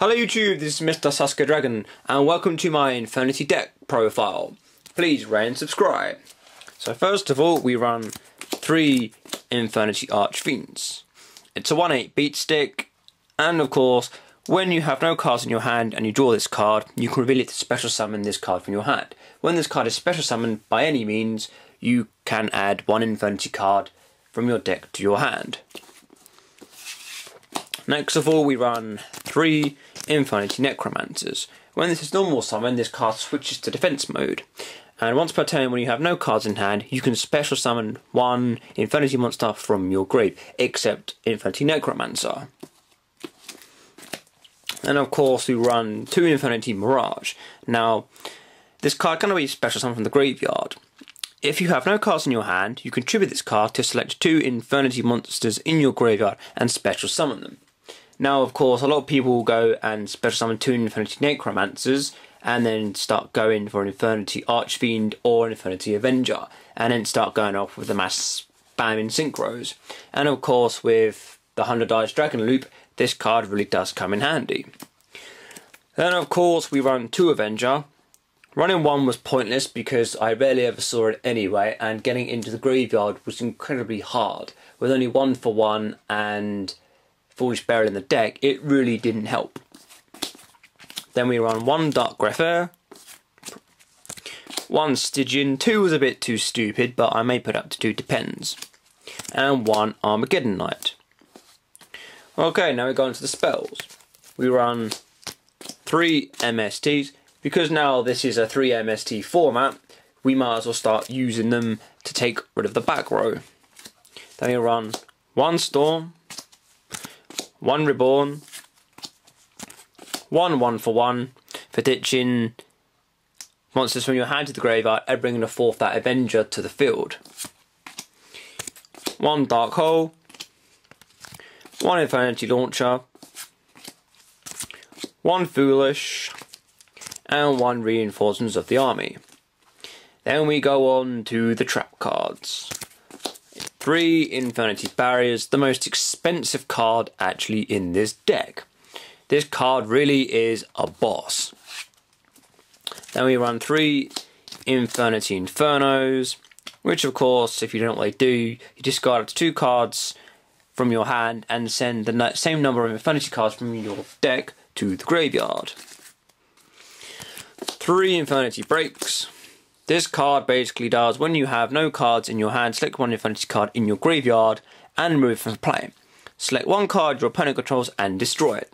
Hello YouTube, this is Mr. Sasuke Dragon, and welcome to my Infernity deck profile. Please rate and subscribe. So first of all, we run 3 Infernity Archfiends. It's a 1/8 beat stick, and of course, when you have no cards in your hand and you draw this card, you can reveal it to special summon this card from your hand. When this card is special summoned by any means, you can add 1 Infernity card from your deck to your hand. Next of all, we run 3 Infernity Necromancers. When this is normal summon, this card switches to defense mode. And once per turn, when you have no cards in hand, you can special summon 1 Infernity monster from your grave, except Infernity Necromancer. And of course, we run 2 Infernity Mirage. Now, this card cannot be special summoned from the graveyard. If you have no cards in your hand, you can tribute this card to select 2 Infernity monsters in your graveyard and special summon them. Now, of course, a lot of people will go and special summon 2 Infernity Necromancers and then start going for an Infernity Archfiend or an Infernity Avenger, and then start going off with the mass spamming synchros. And of course, with the 100 Dice Dragon Loop, this card really does come in handy. Then, of course, we run 2 Avenger. Running 1 was pointless because I rarely ever saw it anyway, and getting into the graveyard was incredibly hard. With only 1 for 1 and Foolish Burial in the deck, it really didn't help. Then we run 1 Dark Greffer, 1 Stygian. 2 was a bit too stupid, but I may put up to 2, depends. And 1 Armageddon Knight. Okay, now we go into the spells. We run 3 MSTs. Because now this is a 3 MST format, we might as well start using them to take rid of the back row. Then we run 1 Storm, 1 Reborn, 1 for 1 for ditching monsters from your hand to the graveyard and bringing a 4th that Avenger to the field. 1 Dark Hole, 1 Infernity Launcher, 1 Foolish, and 1 Reinforcements of the Army. Then we go on to the trap cards. 3 Infernity Barriers, the most expensive card actually in this deck. This card really is a boss. Then we run 3 Infernity Infernos, which of course, if you don't know what they do, you discard up to 2 cards from your hand and send the same number of Infernity cards from your deck to the graveyard. 3 Infernity Breaks. This card basically does, when you have no cards in your hand, select 1 Infernity card in your graveyard and remove it from play. Select 1 card your opponent controls and destroy it.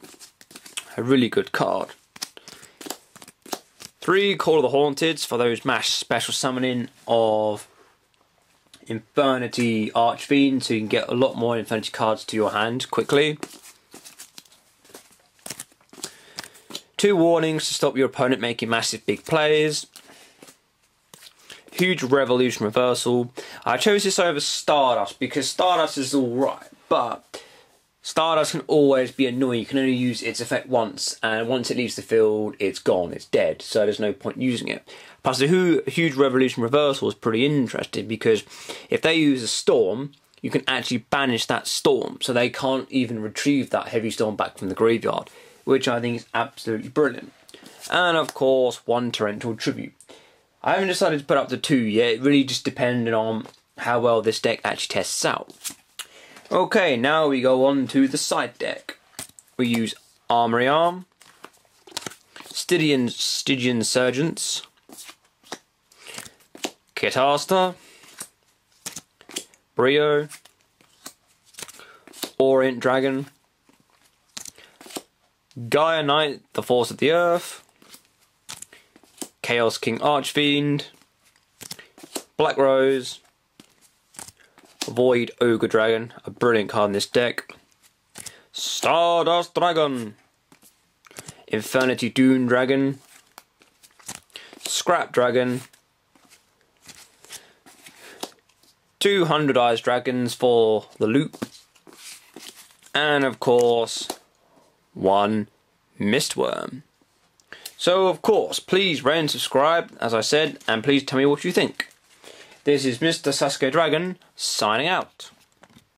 A really good card. 3 Call of the Haunted for those mass special summoning of Infernity Archfiend, so you can get a lot more Infernity cards to your hand quickly. 2 Warnings to stop your opponent making massive big plays. Huge Revolution Reversal. I chose this over Stardust because Stardust is alright, but Stardust can always be annoying. You can only use its effect once, and once it leaves the field, it's gone, it's dead, so there's no point using it. Plus, the Huge Revolution Reversal is pretty interesting because if they use a Storm, you can actually banish that Storm, so they can't even retrieve that Heavy Storm back from the graveyard, which I think is absolutely brilliant. And of course, 1 Torrential Tribute. I haven't decided to put up to 2 yet, it really just depended on how well this deck actually tests out. Okay, now we go on to the side deck. We use Armory Arm, Stygian Surgeons, Kitaster, Brio, Orient Dragon, Gaia Knight, the Force of the Earth, Chaos King Archfiend, Black Rose, Void Ogre Dragon, a brilliant card in this deck, Stardust Dragon, Infernity Dune Dragon, Scrap Dragon, 200 Eyes Dragons for the loop, and of course 1 Mistworm. So of course, please rate and subscribe, as I said, and please tell me what you think. This is Mr. Sasuke Dragon, signing out.